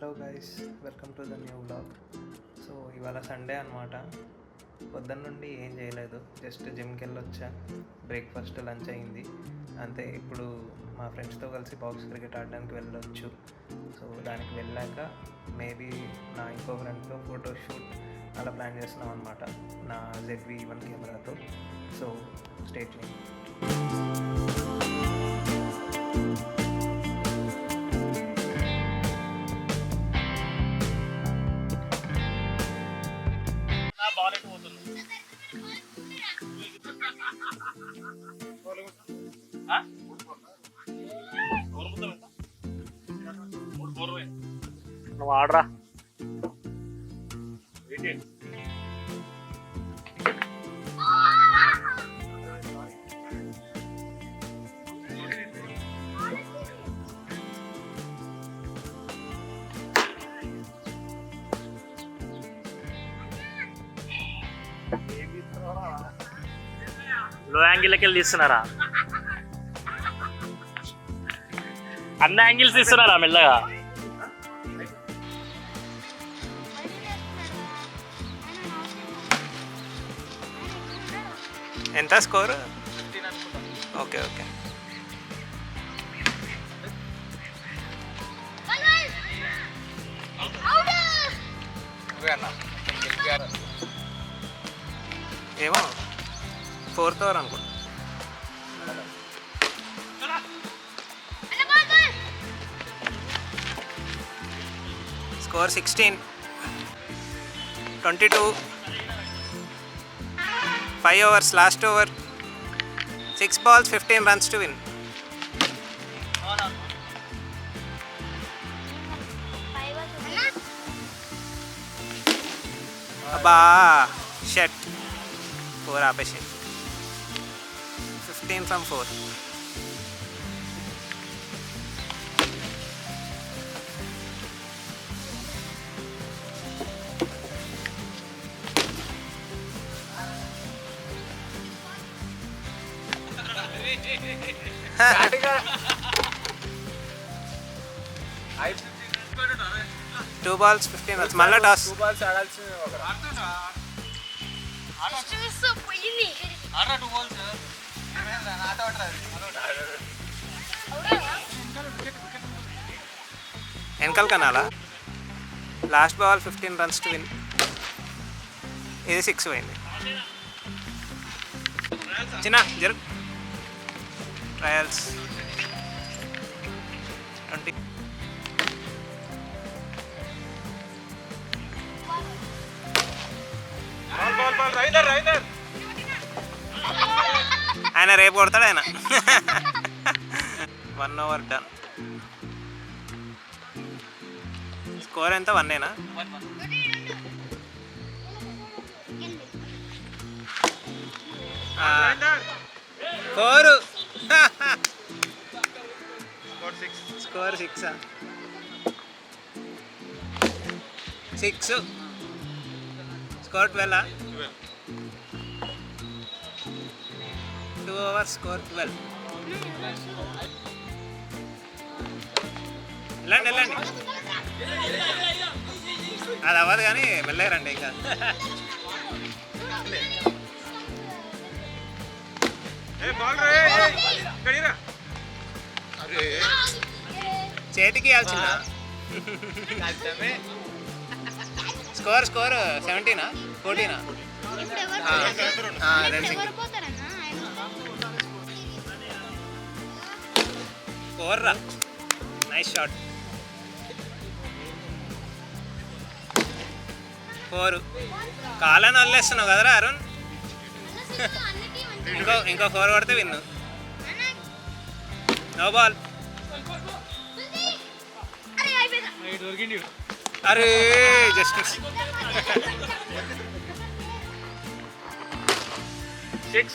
Hello guys, welcome to the new vlog. So ఇవాళ Sunday అనమాట. పొద్దున్న నుండి ఏం చేయలేదు, జస్ట్ జిమ్కి వెళ్ళొచ్చా, బ్రేక్ఫాస్ట్ లంచ్ అయింది అంతే. ఇప్పుడు మా ఫ్రెండ్స్తో కలిసి బాక్స్ క్రికెట్ ఆడడానికి వెళ్ళొచ్చు. సో దానికి వెళ్ళాక మేబీ నా ఇంకో ఫ్రెండ్తో ఫోటోషూట్ అలా ప్లాన్ చేస్తున్నాం అనమాట, నా ZV-1 కెమెరాతో. So stay tune. నువ్వు ఆడరా. లో యాంగిల్కి వెళ్ళి తీస్తున్నారా? అన్ని యాంగిల్స్ తీస్తున్నారా మెల్లగా? ఎంత స్కోర్? Okay okay. ఏమో 4th ఓవర్ అనుకుంటా. Score 16-22. 5 overs, last over. 6 balls, 15 runs to win. అబ్బా షట్, 4 ఆపేసి. 15 from 4. Two balls, 15 runs. మళ్ళా టాస్. వెనకాల కనాలా? Last ball 15 runs to win. ఇది 6 పోయింది. చిన్న జరుగు. ట్రయల్స్ 20. ఆయన రేపు కొడతాడు ఆయన. 1 over done. స్కోర్ ఎంత? 1ఏనా? స్కోర్ 6. 6. స్కోర్ 12. 2 overs, score 12. వెళ్ళండి. అది అవ్వదు కానీ మెల్లగా రండి. ఇంకా చేతికి ఇవ్వాల్సిన. స్కోర్ 17, 14. 4 రా. Nice shot. 4. కాలని వదిలేస్తున్నావు కదరా అరుణ్. ఇంకో 4 కొడితే విన్ను. No ball. అరే జస్ట్ 6.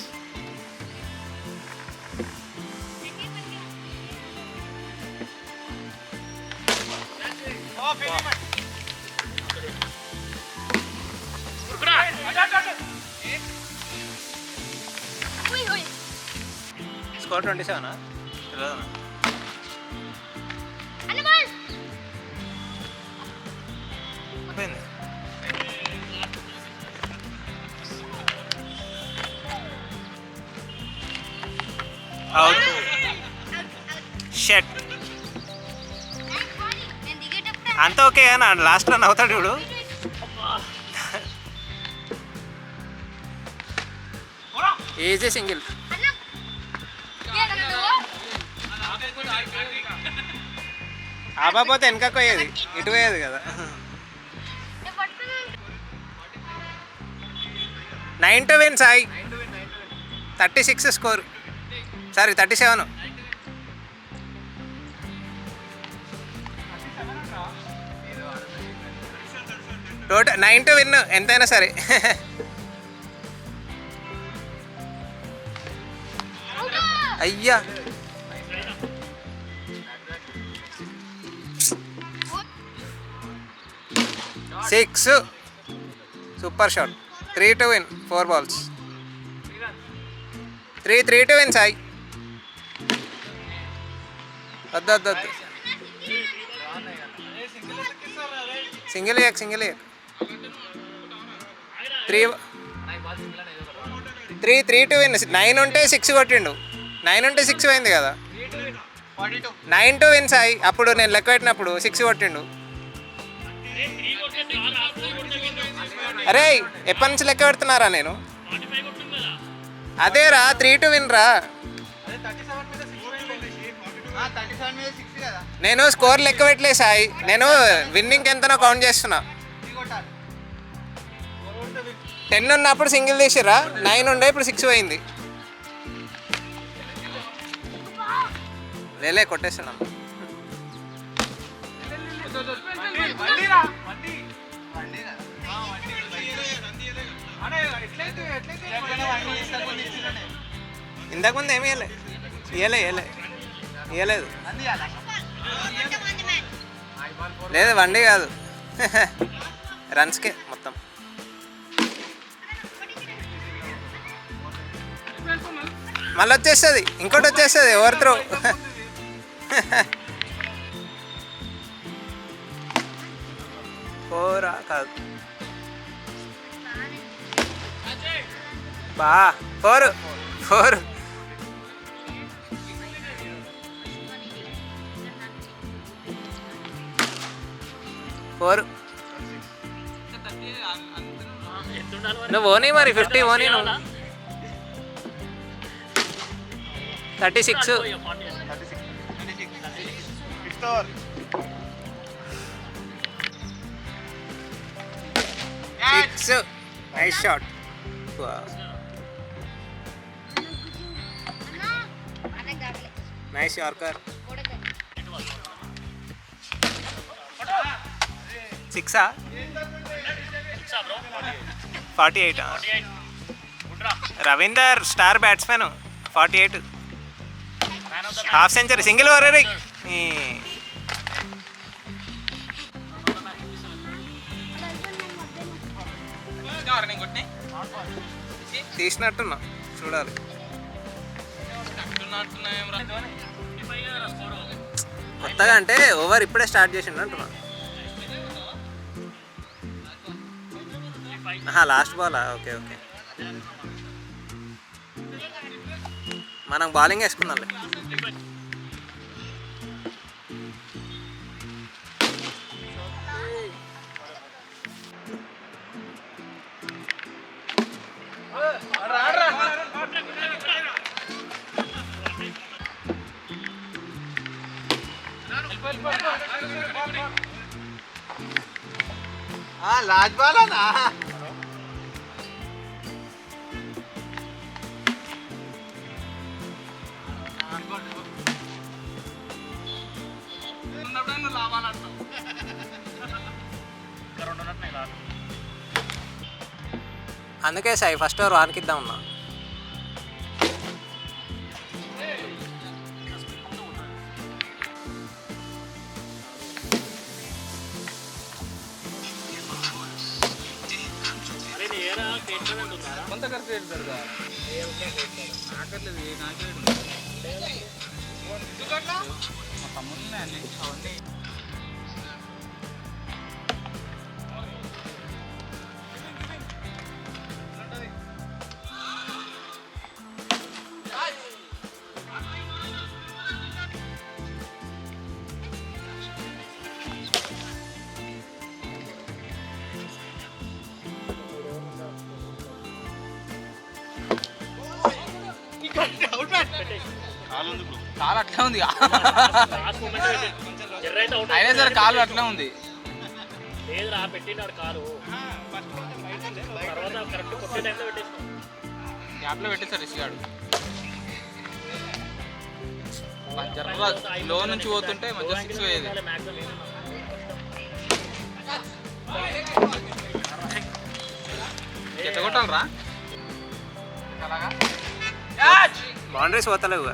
స్కోర్ 27. కొట్టిపోయింది. అవుట్. షట్. అంతా ఓకే నా లాస్ట్ రన్ అవుతాడు చూడు. Easy single. ఆపకపోతే వెనకకు పోయేది, ఇటు పోయేది కదా. 9 win Sai. 36 score, sorry 37. Total 9 win ఎంతైనా సరే. అయ్యా 6. Super shot. 3 to win 4 balls. 3 to win Sai. వద్దు సింగిల్ ఇయక్ 3 to win. 9 ఉంటే 6 కొట్టిండు. 9 ఉంటే 6 అయింది కదా. 9 to win సాయి. అప్పుడు నేను లెక్క పెట్టినప్పుడు 6 కొట్టిండు. అరే ఎప్పటి నుంచి లెక్క పెడుతున్నారా నేను? అదేరా 3 to win రా. నేను స్కోర్ లెక్క పెట్టలే సాయి, నేను విన్నింగ్ ఎంతనో కౌంట్ చేస్తున్నా. 10 ఉన్నప్పుడు సింగిల్ తీసిరా, 9 ఉండే ఇప్పుడు 6 పోయింది. లేలే కొట్టేస్తున్నాం. ఇంతకుముందు ఏమి ఇవ్వలేదు. లేదు వండి కాదు, రన్స్కే మొత్తం. మళ్ళీ వచ్చేస్తుంది, ఇంకోటి వచ్చేస్తుంది. Over throw. ఫోరా కాదు బా, 4. 4 నువ్వు ఓనీ మరి 50 ఓనీ నువ్వు. 36. 6. Nice shot. Nice yorker. 6 48. Ravinder star batsmen. 48. Half century, single over. తీసినట్టున్నా చూడాలి. కొత్తగా అంటే ఓవర్ ఇప్పుడే స్టార్ట్ చేసిండు అంటున్నా. Last ball. ఓకే మనం బౌలింగ్ వేసుకుందాంలే. లాస్ట్ బాల్ అన్నా. అందుకే సాయి ఫస్ట్ ఓవర్ వానికి ఇద్దాం ఉన్నా. కాలు అట్లా ఉంది లాస్ట్ మూమెంట్ జర్ర అయితే అవుట్ అయినా సరే కాలు అట్లా ఉంది. లేదురా పెట్టినాడు కాలు తర్వాత కరెక్ట్ కొట్టే టైంలో పెట్టేసినాడు. గ్యాప్లో పెట్టేసాడు ఇసిగాడు. జర్ర లో నుంచి పోతుంటే మంచిగా 6 పోయేది. ఎంత కొట్టాలరా బౌండరీస్ పోతలేవు.